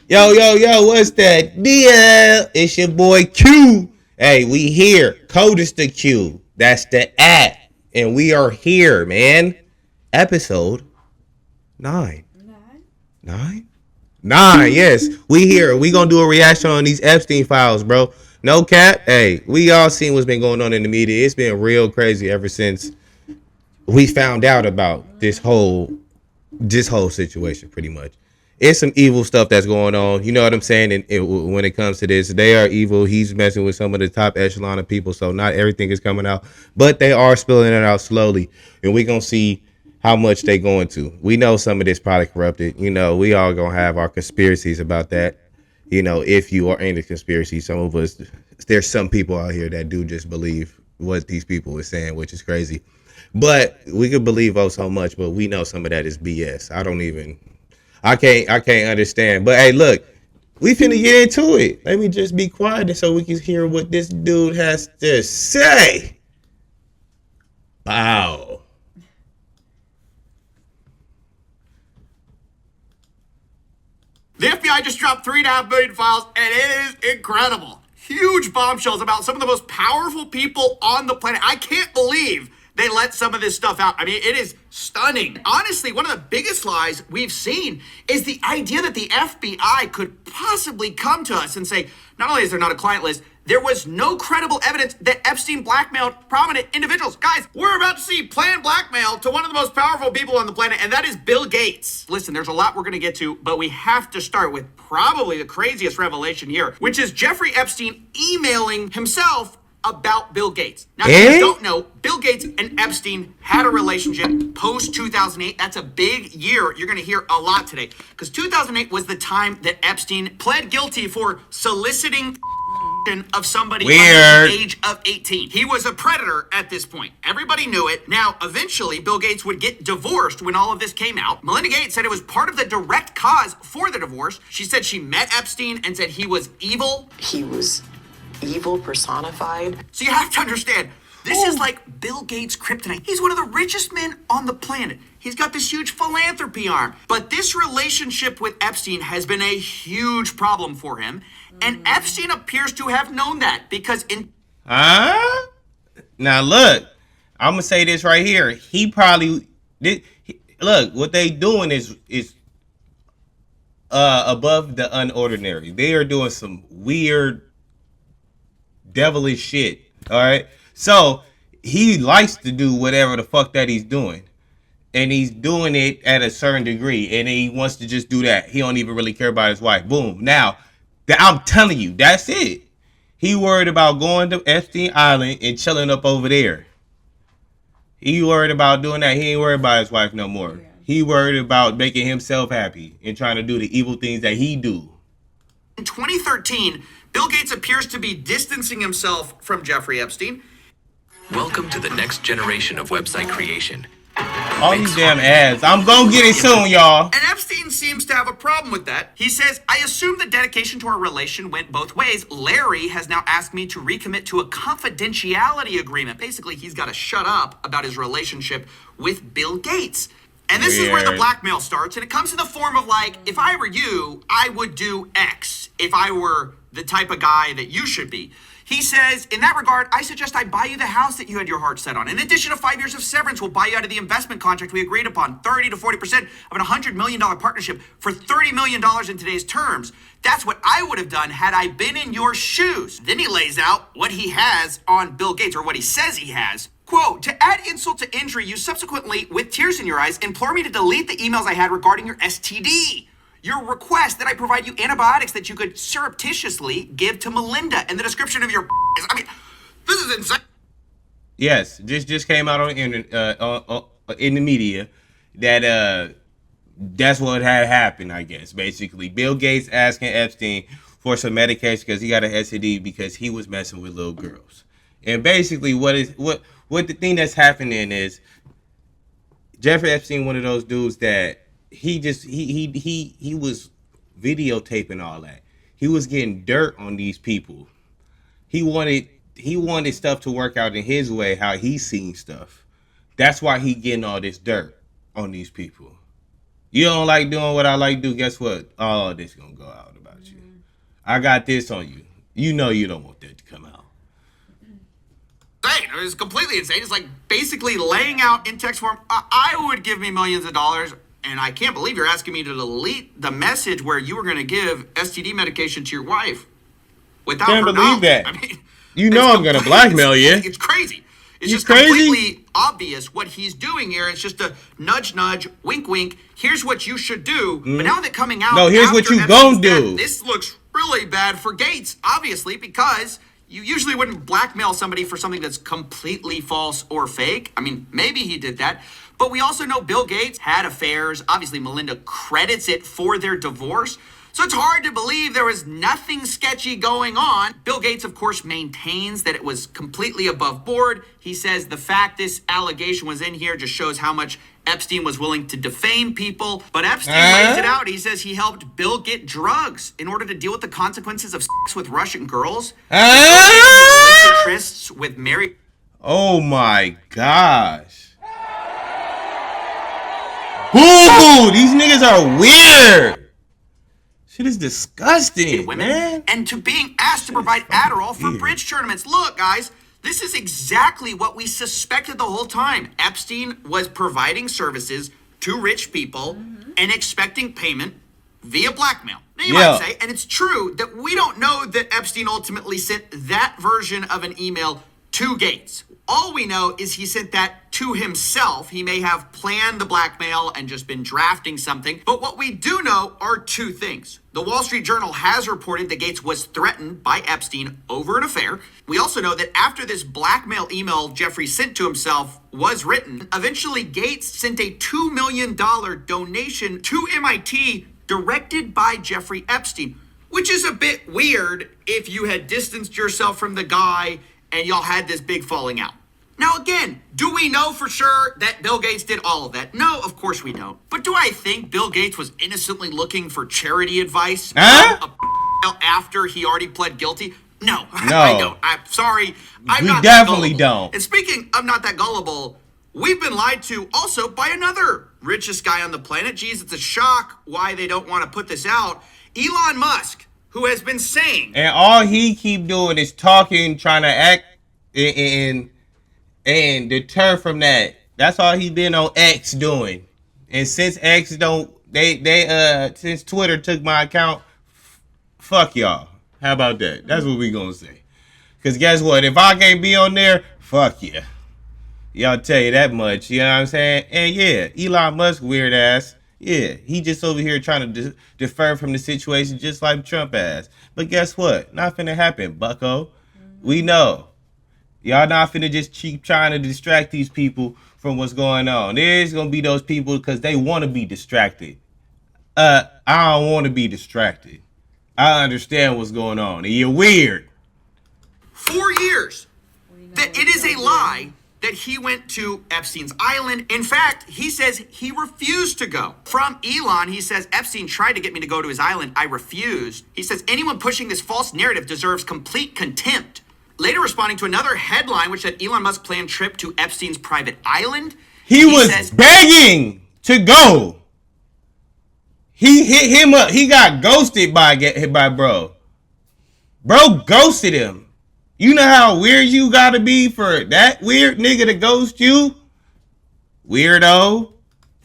Yo, what's that deal? It's your boy Q. Hey, we here. Code is the Q. That's the at. And we are here, man. Episode 9. 9? 9, yes. We here. We gonna do a reaction on these Epstein files, bro. No cap. Hey, we all seen what's been going on in the media. It's been real crazy ever since we found out about this whole situation, pretty much. It's some evil stuff that's going on. You know what I'm saying? And when it comes to this, they are evil. He's messing with some of the top echelon of people, so not everything is coming out, but they are spilling it out slowly, and we're gonna see how much they going to. We know some of this probably corrupted. You know, we all gonna have our conspiracies about that. You know, if you are in the conspiracy, some of us, there's some people out here that do just believe what these people are saying, which is crazy. But we could believe so much, but we know some of that is BS. I can't understand. But hey, look, we finna get into it. Let me just be quiet so we can hear what this dude has to say. Wow. The FBI just dropped 3.5 million files, and it is incredible. Huge bombshells about some of the most powerful people on the planet. I can't believe they let some of this stuff out. I mean, it is stunning. Honestly, one of the biggest lies we've seen is the idea that the FBI could possibly come to us and say, not only is there not a client list, there was no credible evidence that Epstein blackmailed prominent individuals. Guys, we're about to see planned blackmail to one of the most powerful people on the planet, and that is Bill Gates. Listen, there's a lot we're going to get to, but we have to start with probably the craziest revelation here, which is Jeffrey Epstein emailing himself about Bill Gates. Now, if you don't know, Bill Gates and Epstein had a relationship post 2008. That's a big year. You're going to hear a lot today because 2008 was the time that Epstein pled guilty for soliciting of somebody under the age of 18. He was a predator at this point. Everybody knew it. Now, eventually, Bill Gates would get divorced when all of this came out. Melinda Gates said it was part of the direct cause for the divorce. She said she met Epstein and said he was evil. He was evil personified. So you have to understand, this is like Bill Gates' kryptonite. He's one of the richest men on the planet. He's got this huge philanthropy arm. But this relationship with Epstein has been a huge problem for him. And Epstein appears to have known that because in... Now look, I'm going to say this right here. He probably... Look, what they doing is above the unordinary. They are doing some weird, devilish shit. All right? So, he likes to do whatever the fuck that he's doing. And he's doing it at a certain degree. And he wants to just do that. He don't even really care about his wife. Boom. Now, I'm telling you, that's it. He worried about going to Epstein Island and chilling up over there. He worried about doing that. He ain't worried about his wife no more. Yeah. He worried about making himself happy and trying to do the evil things that he do. In 2013, Bill Gates appears to be distancing himself from Jeffrey Epstein. Welcome to the next generation of website creation. All these damn ads. I'm gonna get it soon, y'all. And Epstein seems to have a problem with that. He says, I assume the dedication to our relation went both ways. Larry has now asked me to recommit to a confidentiality agreement. Basically, he's got to shut up about his relationship with Bill Gates. And this is where the blackmail starts. And it comes in the form of like, if I were you, I would do X. If I were the type of guy that you should be. He says, in that regard, I suggest I buy you the house that you had your heart set on. In addition to 5 years of severance, we'll buy you out of the investment contract we agreed upon, 30 to 40% of an $100 million partnership for $30 million in today's terms. That's what I would have done had I been in your shoes. Then he lays out what he has on Bill Gates, or what he says he has. Quote, to add insult to injury, you subsequently, with tears in your eyes, implore me to delete the emails I had regarding your STD. Your request that I provide you antibiotics that you could surreptitiously give to Melinda, and the description of your I mean, this is insane. Yes, just came out on in the media that that's what had happened, I guess. Basically, Bill Gates asking Epstein for some medication because he got an STD because he was messing with little girls. And basically, what the thing that's happening is Jeffrey Epstein, one of those dudes that he was videotaping all that. He was getting dirt on these people. He wanted stuff to work out in his way, how he's seen stuff. That's why he getting all this dirt on these people. You don't like doing what I like to do. Guess what? All this gonna go out about you. I got this on you. You know you don't want that to come out. Insane. It was completely insane. It's like basically laying out in text form, I would give me millions of dollars, and I can't believe you're asking me to delete the message where you were going to give STD medication to your wife without Can't her believe knowledge. that. I mean, You know I'm going to blackmail you. It's crazy. It's You just crazy? completely obvious what he's doing here. It's just a nudge, nudge, wink, wink. Here's what you should do. But now that coming out, No, here's what after you gon' Epstein's do. death, this looks really bad for Gates, obviously, because you usually wouldn't blackmail somebody for something that's completely false or fake. I mean, maybe he did that. But we also know Bill Gates had affairs. Obviously, Melinda credits it for their divorce. So it's hard to believe there was nothing sketchy going on. Bill Gates, of course, maintains that it was completely above board. He says the fact this allegation was in here just shows how much Epstein was willing to defame people. But Epstein lays it out. He says he helped Bill get drugs in order to deal with the consequences of sex with Russian girls. Illicit trysts with married. Oh my gosh. Boo! These niggas are weird. Shit is disgusting, women, man. and to being asked to provide Adderall for bridge tournaments. Look, guys, this is exactly what we suspected the whole time. Epstein was providing services to rich people and expecting payment via blackmail. Now, you might say, and it's true, that we don't know that Epstein ultimately sent that version of an email to Gates. All we know is he sent that to himself. He may have planned the blackmail and just been drafting something. But what we do know are two things. The Wall Street Journal has reported that Gates was threatened by Epstein over an affair. We also know that after this blackmail email Jeffrey sent to himself was written, eventually Gates sent a $2 million donation to MIT directed by Jeffrey Epstein, which is a bit weird if you had distanced yourself from the guy and y'all had this big falling out. Now again, do we know for sure that Bill Gates did all of that? No, of course we don't. But do I think Bill Gates was innocently looking for charity advice after he already pled guilty? No, I don't. I'm sorry. I'm not definitely that gullible. And speaking of not that gullible, we've been lied to also by another richest guy on the planet. Geez, it's a shock why they don't want to put this out. Elon Musk, who has been saying, and all he keep doing is talking, trying to act and deter from that. That's all he been on X doing. And since X since Twitter took my account, fuck y'all. How about that? That's what we gonna say. Cause guess what? If I can't be on there, fuck yeah. Y'all tell you that much. You know what I'm saying? And yeah, Elon Musk weird ass. Yeah, he just over here trying to defer from the situation just like Trump ass. But guess what? Not finna happen, bucko. We know. Y'all not finna just keep trying to distract these people from what's going on. There's gonna be those people because they want to be distracted. I don't want to be distracted. I understand what's going on. And you're weird. 4 years. That it is a lie that he went to Epstein's island. In fact, he says he refused to go. From Elon, he says, Epstein tried to get me to go to his island. I refused. He says, anyone pushing this false narrative deserves complete contempt. Later responding to another headline, which said Elon Musk planned trip to Epstein's private island. He was begging to go. He hit him up. He got ghosted by bro. Bro ghosted him. You know how weird you gotta be for that weird nigga to ghost you? Weirdo.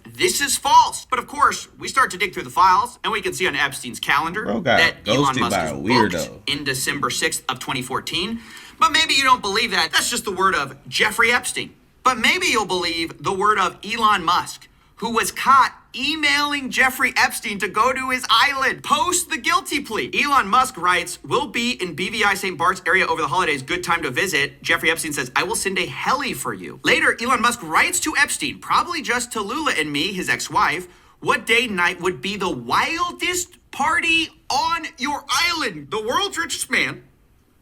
This is false. But of course, we start to dig through the files, and we can see on Epstein's calendar that Elon Musk is booked in December 6th of 2014. But maybe you don't believe that. That's just the word of Jeffrey Epstein. But maybe you'll believe the word of Elon Musk, who was caught emailing Jeffrey Epstein to go to his island post the guilty plea. Elon Musk writes, "Will be in BVI St. Bart's area over the holidays. Good time to visit." Jeffrey Epstein says, "I will send a heli for you." Later, Elon Musk writes to Epstein, probably just to Lula and me, his ex-wife, what day and night would be the wildest party on your island. The world's richest man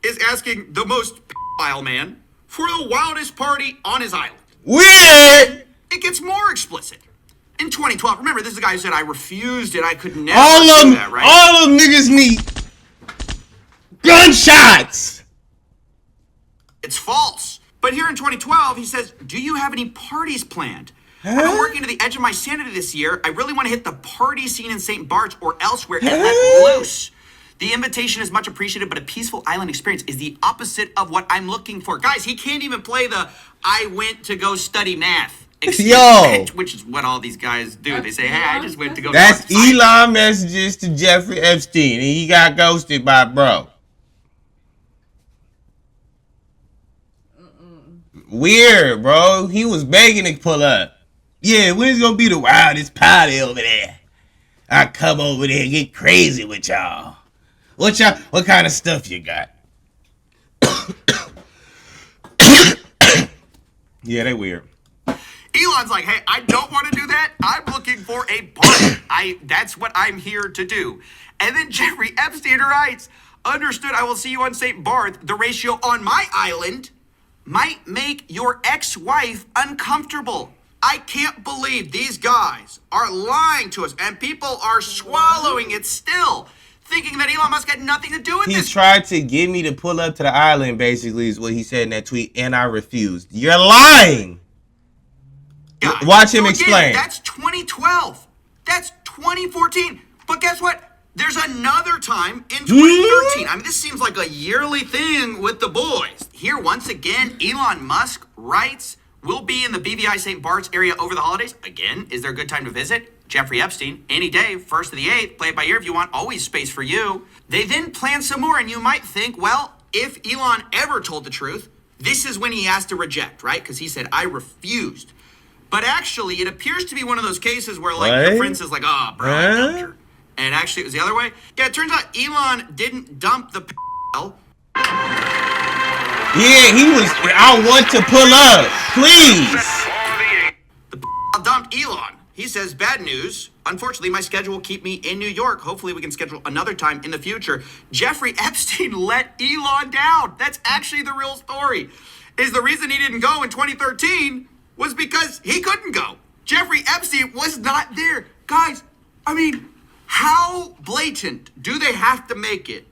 is asking the most pedophile man for the wildest party on his island. Weird! It gets more explicit. In 2012, remember, this is the guy who said, I refused it, I could never do that, right? All of them niggas need gunshots! It's false. But here in 2012, he says, do you have any parties planned? I've been working to the edge of my sanity this year. I really want to hit the party scene in St. Bart's or elsewhere and let loose. The invitation is much appreciated, but a peaceful island experience is the opposite of what I'm looking for. Guys, he can't even play the I went to go study math. Yo. Which is what all these guys do. They say, hey, I just went to go. That's Elon messages to Jeffrey Epstein, and he got ghosted by bro. Weird, bro. He was begging to pull up. Yeah, when's gonna be the wildest party over there? I come over there and get crazy with y'all. What kind of stuff you got? Yeah, they weird. Elon's like, hey, I don't want to do that. I'm looking for a party. That's what I'm here to do. And then Jeffrey Epstein writes, understood, I will see you on St. Barth. The ratio on my island might make your ex-wife uncomfortable. I can't believe these guys are lying to us, and people are swallowing it still, thinking that Elon Musk had nothing to do with this. He tried to get me to pull up to the island, basically, is what he said in that tweet, and I refused. You're lying. Guys, watch him explain. That's 2012. That's 2014. But guess what? There's another time in 2013. I mean, this seems like a yearly thing with the boys. Here, once again, Elon Musk writes, we'll be in the BVI St. Bart's area over the holidays. Again, is there a good time to visit? Jeffrey Epstein, any day, 1st of the 8th, play it by ear if you want, always space for you. They then plan some more, and you might think, well, if Elon ever told the truth, this is when he has to reject, right? Because he said, I refused. But actually, it appears to be one of those cases where, like, your friend says, like, oh, bro, I dumped her. And actually, it was the other way. Yeah, it turns out Elon didn't dump the Yeah, he was, I want to pull up, please. The dumped Elon. He says, bad news. Unfortunately, my schedule will keep me in New York. Hopefully, we can schedule another time in the future. Jeffrey Epstein let Elon down. That's actually the real story. Is the reason he didn't go in 2013 was because he couldn't go. Jeffrey Epstein was not there. Guys, I mean, how blatant do they have to make it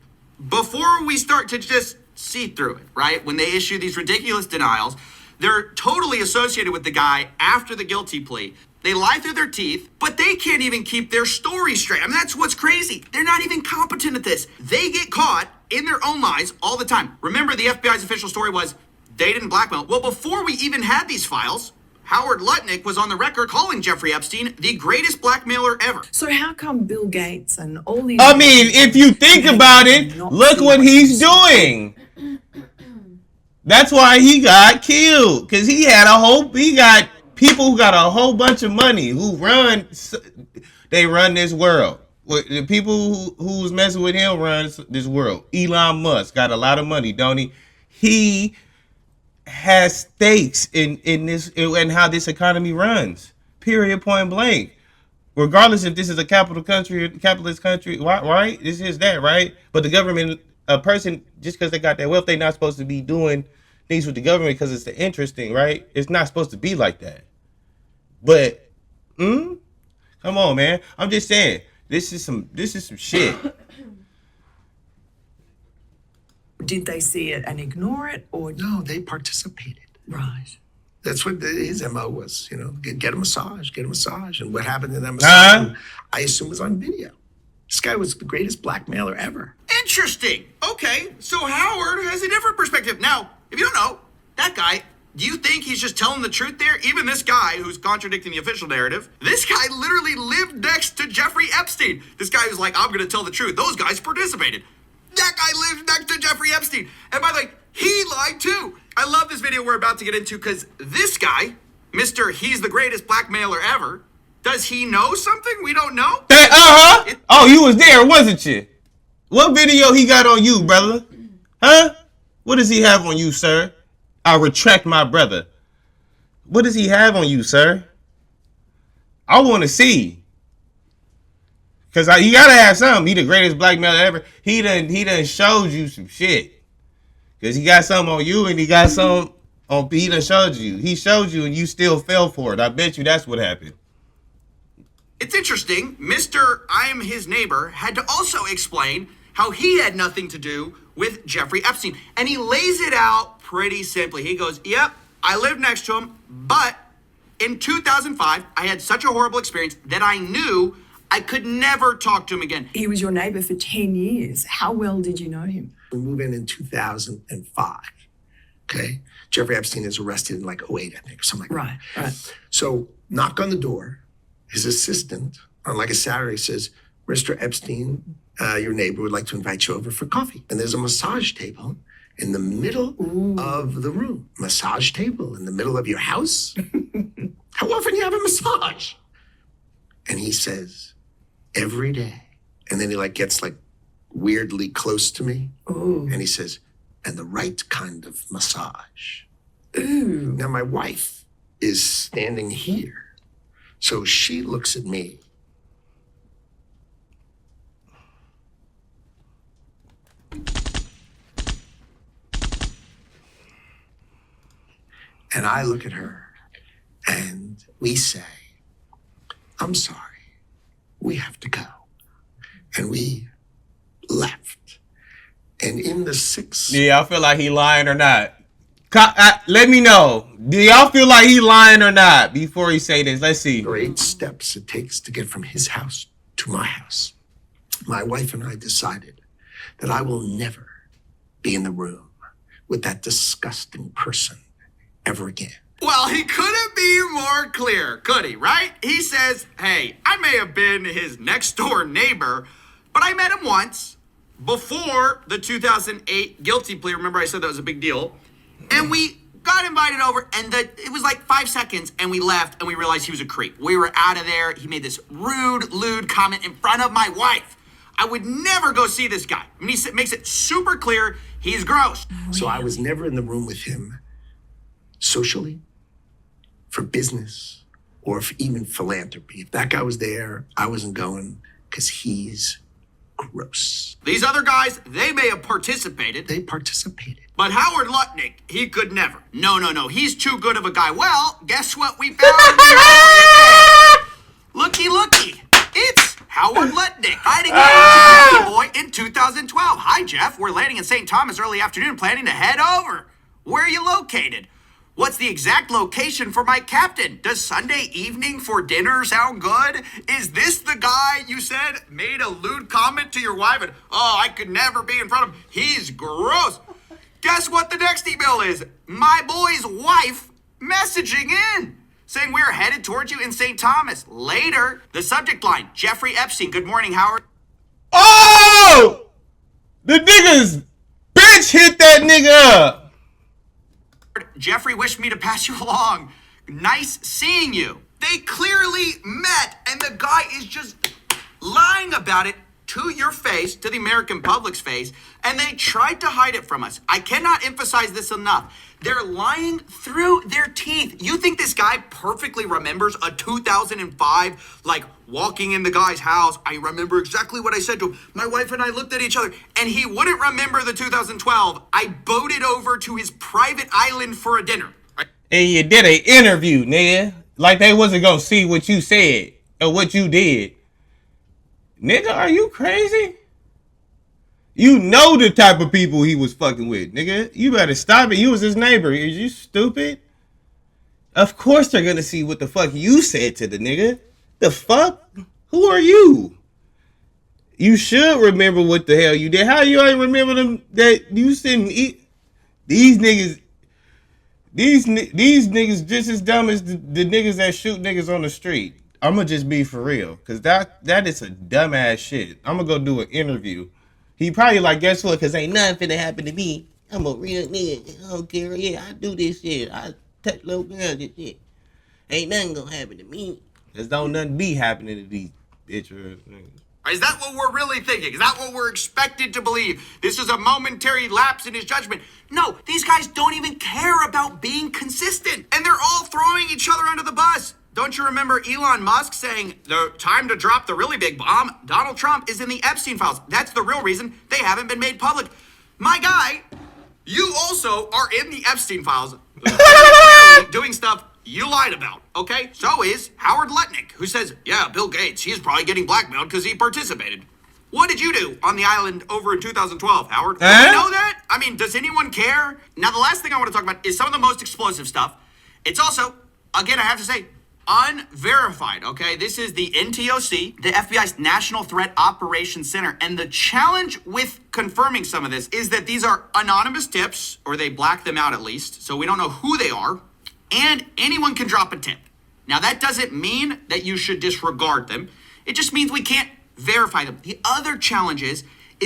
before we start to just see through it, right? When they issue these ridiculous denials, they're totally associated with the guy after the guilty plea. They lie through their teeth, but they can't even keep their story straight. I mean, that's what's crazy. They're not even competent at this. They get caught in their own lies all the time. Remember, the FBI's official story was they didn't blackmail. Well, before we even had these files, Howard Lutnick was on the record calling Jeffrey Epstein the greatest blackmailer ever. So how come Bill Gates and all these... I mean, if you think about it, look what he's doing. That's why he got killed. Because he got people who got a whole bunch of money who run this world. The people who's messing with him run this world. Elon Musk got a lot of money, don't he? He has stakes in this and how this economy runs. Period, point blank. Regardless if this is a capitalist country, right? This is that, right? But the government, a person, just because they got that wealth, they're not supposed to be doing things with the government because it's the interest thing, right? It's not supposed to be like that. But, come on, man. I'm just saying, this is some shit. Did they see it and ignore it, or no? They participated. Right. That's what his MO was. You know, get a massage, and what happened in that massage, I assume, was on video. This guy was the greatest blackmailer ever. Interesting. Okay, so Howard has a different perspective. Now, if you don't know, that guy, do you think he's just telling the truth there? Even this guy who's contradicting the official narrative, this guy literally lived next to Jeffrey Epstein. This guy was like, I'm going to tell the truth. Those guys participated. That guy lived next to Jeffrey Epstein. And by the way, he lied too. I love this video we're about to get into because this guy, Mr. He's the greatest blackmailer ever, does he know something we don't know? Oh, you was there, wasn't you? What video he got on you, brother? Huh? What does he have on you, sir? I retract my brother. What does he have on you, sir? I want to see. Cause you gotta have something. He the greatest blackmailer ever. He done showed you some shit. Cause he got something on you and he got something on. He done showed you. He showed you and you still fell for it. I bet you that's what happened. It's interesting. Mr. I'm his neighbor had to also explain how he had nothing to do with Jeffrey Epstein, and he lays it out pretty simply. He goes, "Yep, I lived next to him, but in 2005, I had such a horrible experience that I knew I could never talk to him again. He was your neighbour for 10 years. How well did you know him? We move in 2005, okay? Jeffrey Epstein is arrested in like 08, I think, or something like that. Right. So knock on the door. His assistant on like a Saturday says, Mr. Epstein, your neighbor would like to invite you over for coffee. And there's a massage table in the middle of the room. Massage table in the middle of your house? How often do you have a massage? And he says, every day. And then he like gets like weirdly close to me. Ooh. And he says, and the right kind of massage. Ooh. Now my wife is standing here. So she looks at me. And I look at her and we say, I'm sorry, we have to go. And we left. And in the 6 Do y'all feel like he lying or not? Let me know. Do y'all feel like he lying or not before he say this? Let's see. or 8 steps it takes to get from his house to my house, my wife and I decided that I will never be in the room with that disgusting person ever again. Well, he couldn't be more clear, could he, right? He says, hey, I may have been his next door neighbor, but I met him once before the 2008 guilty plea. Remember I said that was a big deal? And we got invited over, and it was like 5 seconds, and we left, and we realized he was a creep. We were out of there. He made this rude, lewd comment in front of my wife. I would never go see this guy. I mean, he makes it super clear he's gross. So I was never in the room with him socially, for business, or for even philanthropy. If that guy was there, I wasn't going because he's gross. These other guys, they may have participated. They participated. But Howard Lutnick, he could never. No. He's too good of a guy. Well, guess what we found here? Looky. It's Howard Lutnick hiding out with Jeffy Boy in 2012. Hi, Jeff. We're landing in St. Thomas early afternoon, planning to head over. Where are you located? What's the exact location for my captain? Does Sunday evening for dinner sound good? Is this the guy you said made a lewd comment to your wife and, oh, I could never be in front of him. He's gross. Guess what the next email is? My boy's wife messaging in, saying we're headed towards you in St. Thomas. Later, the subject line, Jeffrey Epstein. Good morning, Howard. Oh! The niggas bitch hit that nigga up. Jeffrey wished me to pass you along. Nice seeing you. They clearly met, and the guy is just lying about it to your face, to the American public's face, and they tried to hide it from us. I cannot emphasize this enough. They're lying through their teeth. You think this guy perfectly remembers a 2005, like, walking in the guy's house? I remember exactly what I said to him. My wife and I looked at each other, and he wouldn't remember the 2012. I boated over to his private island for a dinner. And you did an interview, nigga. Like they wasn't gonna see what you said or what you did. Nigga, are you crazy? You know the type of people he was fucking with, nigga. You better stop it. You was his neighbor. Is you stupid? Of course they're gonna see what the fuck you said to the nigga. The fuck? Who are you? You should remember what the hell you did. How you ain't remember them that you sent me? These niggas just as dumb as the niggas that shoot niggas on the street. I'ma just be for real. Cause that is a dumbass shit. I'ma go do an interview. He probably like, guess what? Cause ain't nothing finna happen to me. I'm a real nigga. I don't care. Yeah, I do this shit. I touch little girls and shit. Ain't nothing gonna happen to me. Cause don't nothing be happening to these bitch ass niggas. Is that what we're really thinking? Is that what we're expected to believe? This is a momentary lapse in his judgment. No, these guys don't even care about being consistent. And they're all throwing each other under the bus. Don't you remember Elon Musk saying the time to drop the really big bomb? Donald Trump is in the Epstein files. That's the real reason they haven't been made public. My guy, you also are in the Epstein files doing stuff you lied about, okay? So is Howard Lutnick, who says, yeah, Bill Gates, he's probably getting blackmailed because he participated. What did you do on the island over in 2012, Howard? Do you know that? I mean, does anyone care? Now, the last thing I want to talk about is some of the most explosive stuff. It's also again, I have to say, unverified, okay? This is the NTOC, the FBI's National Threat Operations Center. And the challenge with confirming some of this is that these are anonymous tips, or they black them out at least, so we don't know who they are, and anyone can drop a tip. Now, that doesn't mean that you should disregard them. It just means we can't verify them. The other challenge is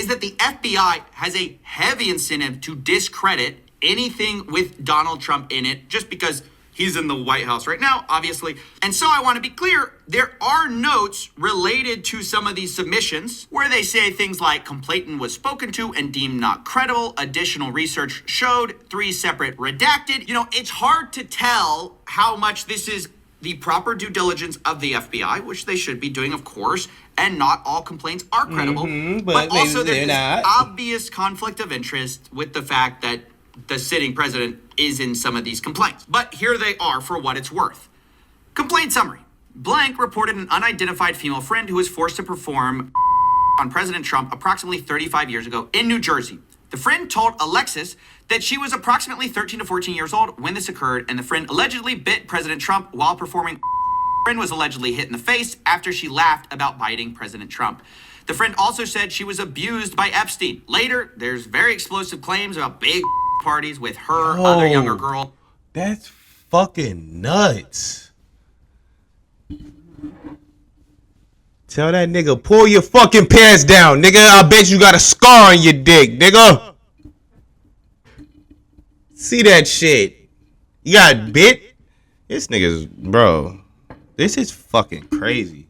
that the FBI has a heavy incentive to discredit anything with Donald Trump in it, just because he's in the White House right now, obviously. And so I want to be clear, there are notes related to some of these submissions where they say things like complainant was spoken to and deemed not credible. Additional research showed 3 separate redacted. You know, it's hard to tell how much this is the proper due diligence of the FBI, which they should be doing, of course, and not all complaints are credible. But also there's this obvious conflict of interest with the fact that the sitting president is in some of these complaints. But here they are for what it's worth. Complaint summary. Blank reported an unidentified female friend who was forced to perform on President Trump approximately 35 years ago in New Jersey. The friend told Alexis that she was approximately 13 to 14 years old when this occurred, and the friend allegedly bit President Trump while performing. The friend was allegedly hit in the face after she laughed about biting President Trump. The friend also said she was abused by Epstein. Later, there's very explosive claims about big parties with her other younger girl. That's fucking nuts. Tell that nigga, pull your fucking pants down, nigga. I bet you got a scar on your dick, nigga. See that shit? You got bit? This nigga's, bro. This is fucking crazy.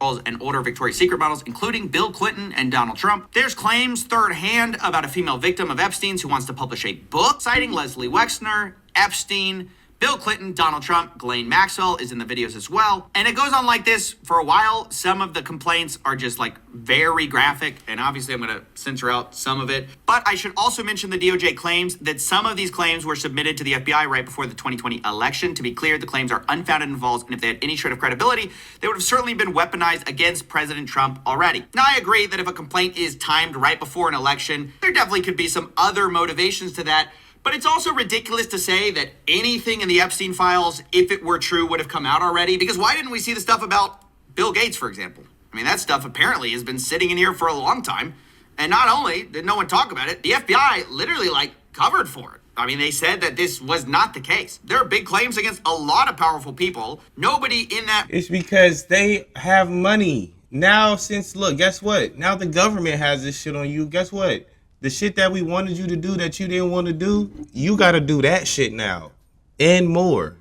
And older Victoria's Secret models, including Bill Clinton and Donald Trump. There's claims third hand about a female victim of Epstein's who wants to publish a book citing Leslie Wexner, Epstein, Bill Clinton, Donald Trump, Ghislaine Maxwell is in the videos as well. And it goes on like this for a while. Some of the complaints are just like very graphic, and obviously I'm gonna censor out some of it. But I should also mention the DOJ claims that some of these claims were submitted to the FBI right before the 2020 election. To be clear, the claims are unfounded and false, and if they had any shred of credibility, they would have certainly been weaponized against President Trump already. Now, I agree that if a complaint is timed right before an election, there definitely could be some other motivations to that. But it's also ridiculous to say that anything in the Epstein files, if it were true, would have come out already. Because why didn't we see the stuff about Bill Gates, for example? I mean, that stuff apparently has been sitting in here for a long time. And not only did no one talk about it, the FBI literally covered for it. I mean, they said that this was not the case. There are big claims against a lot of powerful people. Nobody in that... It's because they have money. Now, look, guess what? Now the government has this shit on you. Guess what? The shit that we wanted you to do that you didn't want to do, you got to do that shit now. And more.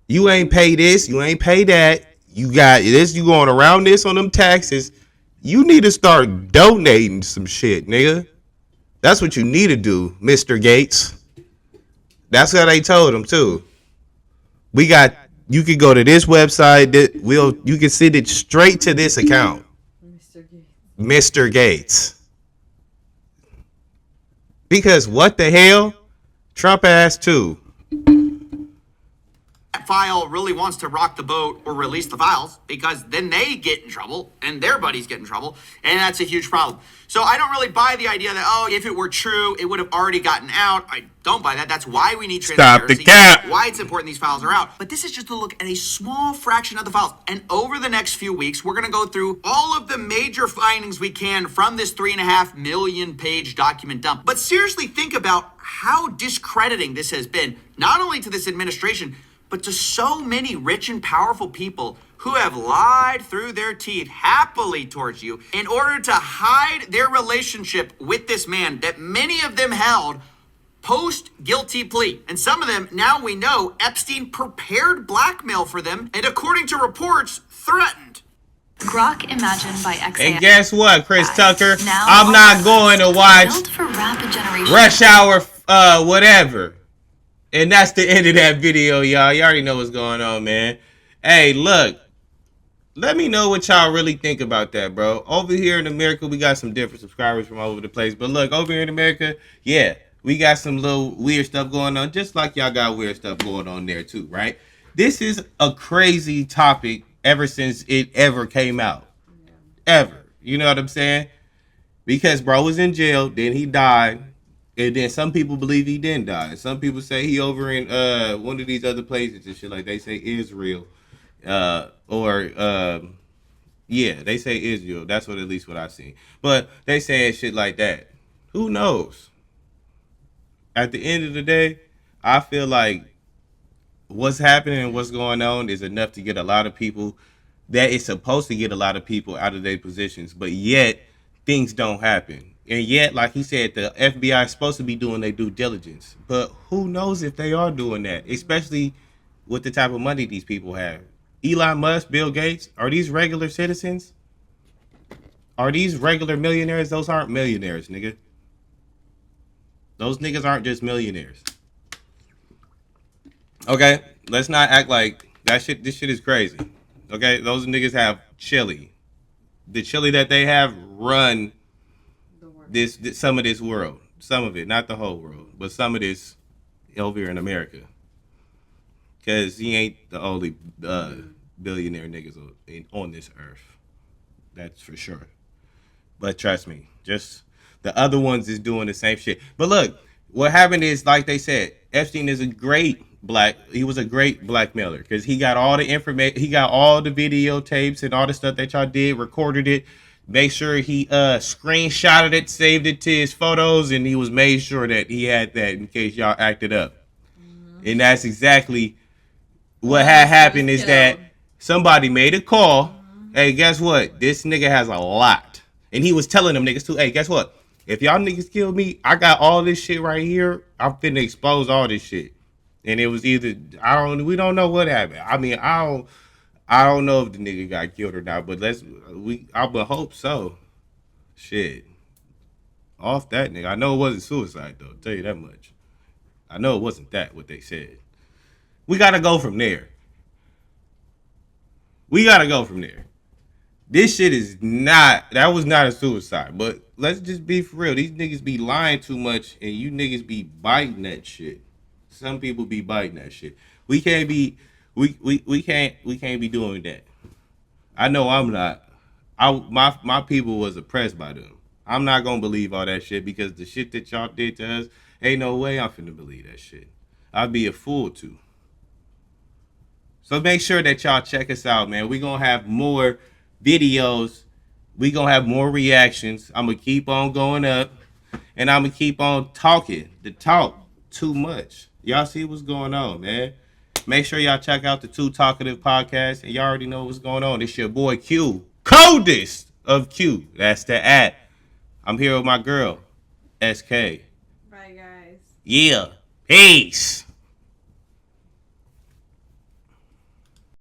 You ain't pay this. You ain't pay that. You got this. You going around this on them taxes. You need to start donating some shit, nigga. That's what you need to do, Mr. Gates. That's what they told him, too. You could go to this website. You can send it straight to this account. Mr. Gates. Because what the hell? Trump ass too. That file really wants to rock the boat or release the files, because then they get in trouble and their buddies get in trouble, and that's a huge problem. So I don't really buy the idea that, if it were true, it would have already gotten out. I don't buy that. That's why we need transparency. Stop the cap. Why it's important these files are out. But this is just to look at a small fraction of the files. And over the next few weeks, we're going to go through all of the major findings we can from this 3.5 million page document dump. But seriously, think about how discrediting this has been, not only to this administration, but to so many rich and powerful people who have lied through their teeth happily towards you in order to hide their relationship with this man that many of them held post-guilty plea. And some of them, now we know, Epstein prepared blackmail for them, and according to reports, threatened. Grok Imagine by XAI. And guess what, Chris Tucker? I'm not going to watch Rush Hour whatever. And that's the end of that video, y'all. You already know what's going on, man. Hey, look. Let me know what y'all really think about that, bro. Over here in America, we got some different subscribers from all over the place. But look, over here in America, yeah, we got some little weird stuff going on. Just like y'all got weird stuff going on there too, right? This is a crazy topic ever since it ever came out. Ever. You know what I'm saying? Because bro was in jail, then he died. And then some people believe he didn't die. Some people say he over in one of these other places and shit. Like they say Israel, or yeah, they say Israel. That's what at least what I've seen. But they saying shit like that. Who knows? At the end of the day, I feel like what's happening and what's going on is enough to get a lot of people, that is supposed to get a lot of people out of their positions, but yet things don't happen. And yet, like he said, the FBI is supposed to be doing their due diligence. But who knows if they are doing that, especially with the type of money these people have. Elon Musk, Bill Gates, are these regular citizens? Are these regular millionaires? Those aren't millionaires, nigga. Those niggas aren't just millionaires. Okay, let's not act like that shit. This shit is crazy. Okay, those niggas have chili. The chili that they have run this some of this world. Some of it, not the whole world, but some of this over here in America. Because he ain't the only billionaire niggas on this earth. That's for sure. But trust me, just the other ones is doing the same shit. But look, what happened is, like they said, Epstein is he was a great blackmailer because he got all the information, he got all the videotapes and all the stuff that y'all did, recorded it, make sure he screenshotted it, saved it to his photos, and he was made sure that he had that in case y'all acted up. And that's exactly what had happened is that somebody made a call. Hey, guess what? This nigga has a lot. And he was telling them niggas too, hey, guess what? If y'all niggas kill me, I got all this shit right here. I'm finna expose all this shit. And it was either we don't know what happened. I mean, I don't know if the nigga got killed or not, but I would hope so. Shit. Off that nigga. I know it wasn't suicide though, I'll tell you that much. I know it wasn't that what they said. We gotta go from there. This shit is that was not a suicide, but let's just be for real. These niggas be lying too much and you niggas be biting that shit. Some people be biting that shit. We can't be be doing that. I know I'm not. My people was oppressed by them. I'm not gonna believe all that shit because the shit that y'all did to us, ain't no way I'm finna believe that shit. I'd be a fool to. So make sure that y'all check us out, man. We gonna have more videos. We gonna have more reactions. I'm gonna keep on going up, and I'm gonna keep on talking. The talk too much. Y'all see what's going on, man. Make sure y'all check out the Too Talkative podcast, and y'all already know what's going on. It's your boy Q, coldest of Q. That's the @ I'm here with my girl, SK. Bye, guys. Yeah. Peace.